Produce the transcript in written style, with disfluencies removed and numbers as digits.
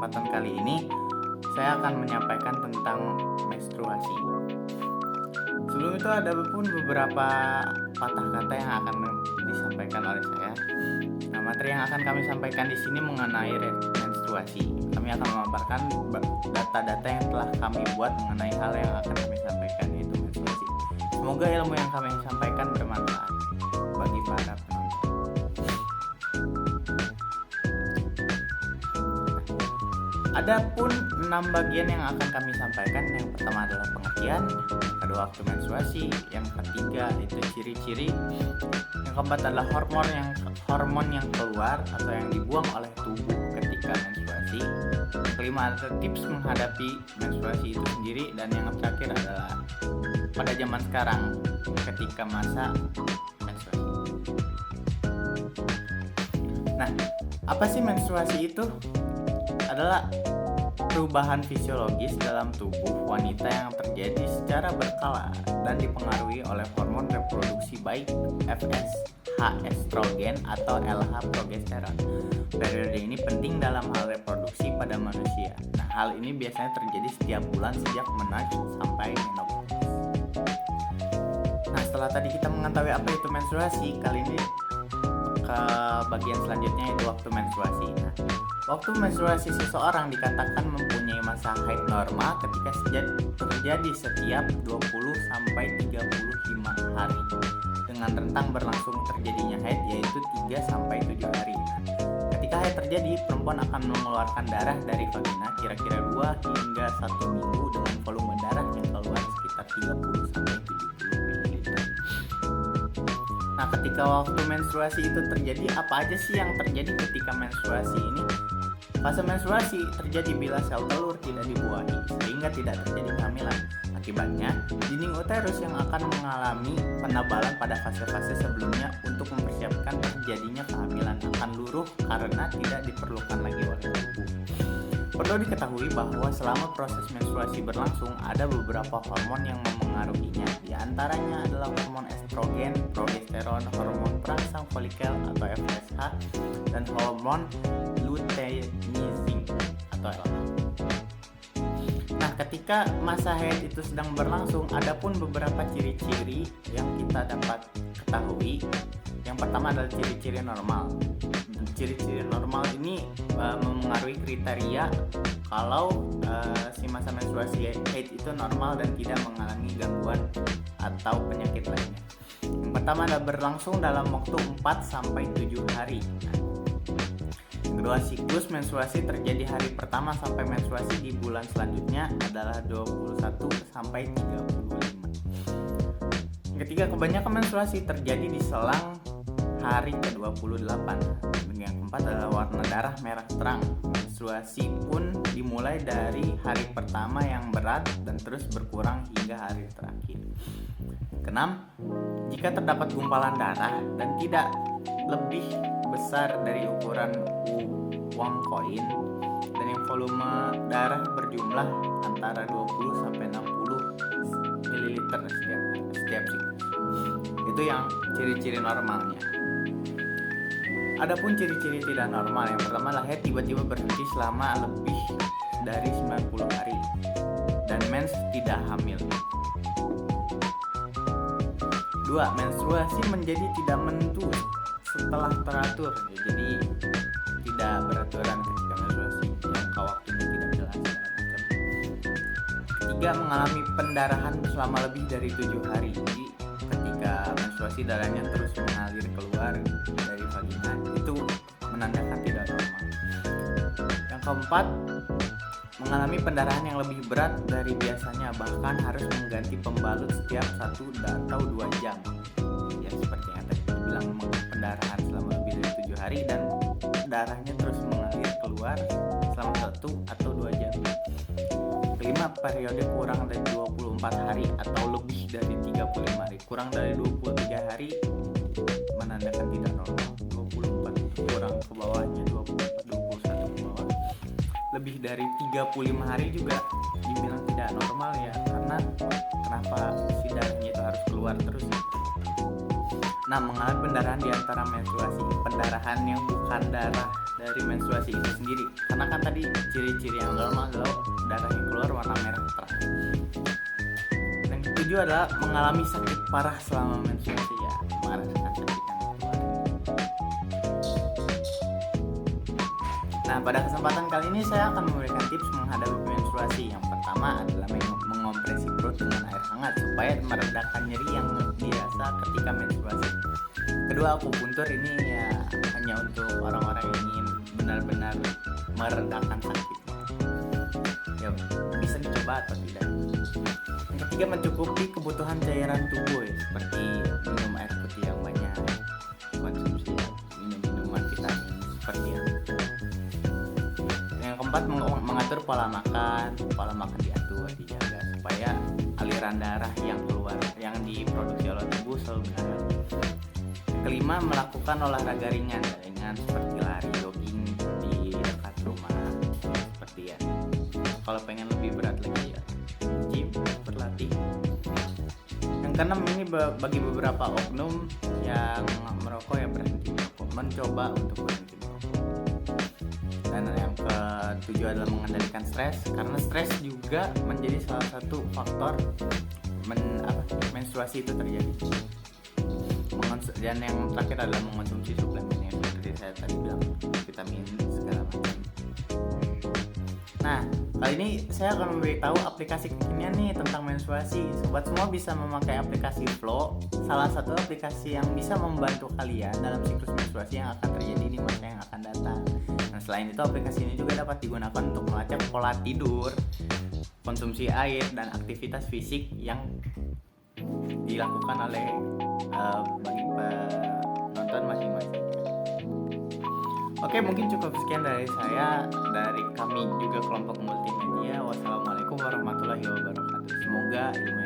kesempatan kali ini saya akan menyampaikan tentang menstruasi. Sebelum itu ada pun beberapa patah kata yang akan disampaikan oleh saya. Nah, materi yang akan kami sampaikan di sini mengenai menstruasi. Kami akan memaparkan data-data yang telah kami buat mengenai hal yang akan kami sampaikan, yaitu menstruasi. Semoga ilmu yang kami sampaikan bermanfaat bagi para penonton. Adapun 6 bagian yang akan kami sampaikan. Yang pertama adalah pengertian, yang kedua waktu menstruasi, yang ketiga itu ciri-ciri, yang keempat adalah hormon yang keluar atau yang dibuang oleh tubuh ketika menstruasi, yang kelima adalah tips menghadapi menstruasi itu sendiri, dan yang terakhir adalah pada zaman sekarang ketika masa menstruasi. Nah, apa sih menstruasi itu? Adalah perubahan fisiologis dalam tubuh wanita yang terjadi secara berkala dan dipengaruhi oleh hormon reproduksi baik FSH estrogen atau LH progesteron. Periode ini penting dalam hal reproduksi pada manusia. Nah, hal ini biasanya terjadi setiap bulan sejak menarche sampai menopause. Nah, setelah tadi kita mengetahui apa itu menstruasi, kali ini ke bagian selanjutnya yaitu waktu menstruasi. Nah, waktu menstruasi seseorang dikatakan mempunyai masa haid normal ketika terjadi setiap 20 sampai 35 hari dengan rentang berlangsung terjadinya haid yaitu 3 sampai 7 hari. Nah, ketika haid terjadi, perempuan akan mengeluarkan darah dari vagina kira-kira 2 hingga 1 minggu dengan volume darah yang keluar sekitar 30 sampai 70 ml. Nah, ketika waktu menstruasi itu terjadi, apa aja sih yang terjadi ketika menstruasi ini? Fase menstruasi terjadi bila sel telur tidak dibuahi sehingga tidak terjadi kehamilan. Akibatnya, dinding uterus yang akan mengalami penebalan pada fase-fase sebelumnya untuk mempersiapkan terjadinya kehamilan akan luruh karena tidak diperlukan lagi oleh tubuh. Perlu diketahui bahwa selama proses menstruasi berlangsung ada beberapa hormon yang memengaruhinya. Di antaranya adalah hormon estrogen, progesteron, hormon perangsang folikel atau FSH, dan hormon luteinizing atau LH. Nah, ketika masa haid itu sedang berlangsung, ada pun beberapa ciri-ciri yang kita dapat ketahui. Yang pertama adalah ciri-ciri normal. Ciri-ciri normal ini memengaruhi kriteria kalau si masa menstruasi haid itu normal dan tidak mengalami gangguan atau penyakit lainnya. Yang pertama adalah berlangsung dalam waktu 4 sampai 7 hari. Yang kedua, siklus menstruasi terjadi hari pertama sampai menstruasi di bulan selanjutnya adalah 21 sampai 35. Yang ketiga, kebanyakan menstruasi terjadi di selang hari ke-28. Yang keempat adalah warna darah merah terang. Menstruasi pun dimulai dari hari pertama yang berat dan terus berkurang hingga hari terakhir. Keenam, jika terdapat gumpalan darah dan tidak lebih besar dari ukuran uang koin dan yang volume darah berjumlah antara 20 sampai 60 ml setiap siklus. Itu yang ciri-ciri normalnya. Adapun ciri-ciri tidak normal, yang pertama adalah haid tiba-tiba berhenti selama lebih dari 90 hari dan mens tidak hamil. 2. Menstruasi menjadi tidak menentu setelah teratur, jadi tidak beraturan ketika menstruasi, jangka waktunya tidak jelas. 3. Mengalami pendarahan selama lebih dari 7 hari, jadi ketika menstruasi darahnya terus mengalir keluar dari vagina, itu menandakan tidak normal. Yang keempat, mengalami pendarahan yang lebih berat dari biasanya, bahkan harus mengganti pembalut setiap 1 atau 2 jam. Ya, seperti yang tadi dibilang, pendarahan selama lebih dari 7 hari dan darahnya terus mengalir keluar selama 1 atau 2 jam. Kelima, periode kurang dari 24 hari atau lebih dari 35 hari. Kurang dari 23 hari menandakan tidak normal. 24 kurang ke bawahnya, 24, 21 ke bawah. Lebih dari 35 hari juga dibilang tidak normal ya, karena kenapa si darahnya itu harus keluar terus. Nah, mengalami pendarahan di antara menstruasi. Pendarahan yang bukan darah dari menstruasi itu sendiri. Karena kan tadi ciri-ciri yang normal adalah darah yang keluar warna merah terang. Yang ketujuh adalah mengalami sakit parah selama menstruasi, ya merasakan sakit yang keluar. Nah, pada kesempatan kali ini saya akan memberikan tips menghadapi menstruasi. Yang pertama adalah mengompresi perut dengan air hangat supaya meredakan nyeri yang biasa ketika menstruasi. Kedua, akupuntur ini ya hanya untuk orang-orang yang ingin benar-benar meredakan sakitnya. Ya, bisa dicoba atau tidak. Yang ketiga, mencukupi kebutuhan cairan tubuh ya, seperti minum air putih yang banyak, konsumsi minum-minuman vitamin seperti yang. Yang keempat, mengatur pola makan diatur, dijaga supaya aliran darah yang keluar yang diproduksi oleh tubuh selalu benar. Kelima, melakukan olahraga ringan seperti lari, jogging di dekat rumah seperti ya. Kalau pengen lebih berat lagi ya gym, berlatih. Yang keenam, ini bagi beberapa oknum yang merokok ya berhenti merokok, mencoba untuk berhenti merokok. Dan yang ketujuh adalah mengendalikan stres, karena stres juga menjadi salah satu faktor menstruasi itu terjadi. Dan yang terakhir adalah mengonsumsi suplemen yang seperti saya tadi bilang, vitamin segala macam. Nah, kali ini saya akan memberitahu aplikasi kekinian nih tentang menstruasi. Sobat semua bisa memakai aplikasi Flow, salah satu aplikasi yang bisa membantu kalian dalam siklus menstruasi yang akan terjadi di masa yang akan datang. Nah, selain itu aplikasi ini juga dapat digunakan untuk melacak pola tidur, konsumsi air, dan aktivitas fisik yang dilakukan oleh bagi penonton masing-masing. Oke, mungkin cukup sekian dari saya, dari kami juga kelompok multimedia. Wassalamualaikum warahmatullahi wabarakatuh. Semoga ilmu